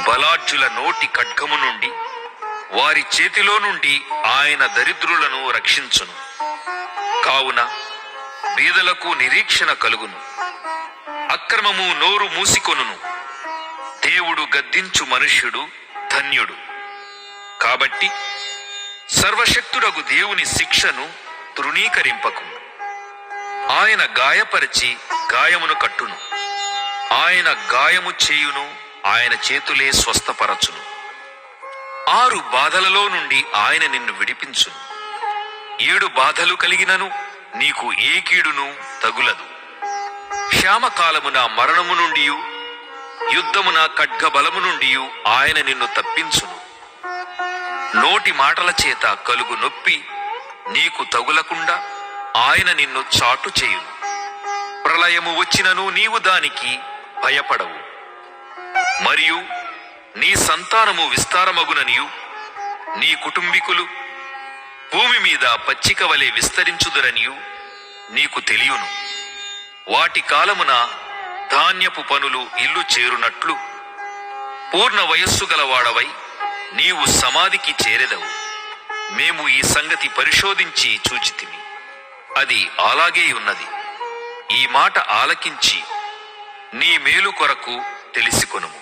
బలాఢ్యుల నోటి ఖడ్గము నుండి, వారి చేతిలో నుండి ఆయన దరిద్రులను రక్షించును. కావున బీదలకు నిరీక్షణ కలుగును, అక్రమము నోరు మూసికొనును. దేవుడు గద్దించు మనుష్యుడు ధన్యుడు. కాబట్టి సర్వశక్తుడగు దేవుని శిక్షను తృణీకరింపకు. ఆయన గాయపరిచి గాయమును కట్టును, ఆయన గాయము చేయును, ఆయన చేతులే స్వస్థపరచును. 6 బాధలలో నుండి ఆయన నిన్ను విడిపించును. 7 బాధలు కలిగినను నీకు ఏ కీడును తగులదు. క్షామకాలమున మరణము నుండి, యుద్ధమున ఖడ్గబలము నుండి ఆయన నిన్ను తప్పించును. నోటి మాటల చేత కలుగు నొప్పి నీకు తగులకుండా ఆయన నిన్ను చాటు చేయును. ప్రళయము వచ్చినను నీవు దానికి భయపడవు. మరియు నీ సంతానము విస్తారమగుననియు, నీ కుటుంబీకులు భూమి మీద పచ్చిక వలె విస్తరించుదురనియు నీకు తెలియను. వాటి కాలమున ధాన్యపు పనులు ఇల్లు చేరునట్లు పూర్ణ వయస్సు గలవాడవై నీవు సమాధికి చేరెదవు. మేము ఈ సంగతి పరిశోధించి చూచితిమి, అది అలాగే ఉన్నది. ఈ మాట ఆలకించి నీ మేలు కొరకు తెలిసికొనుము.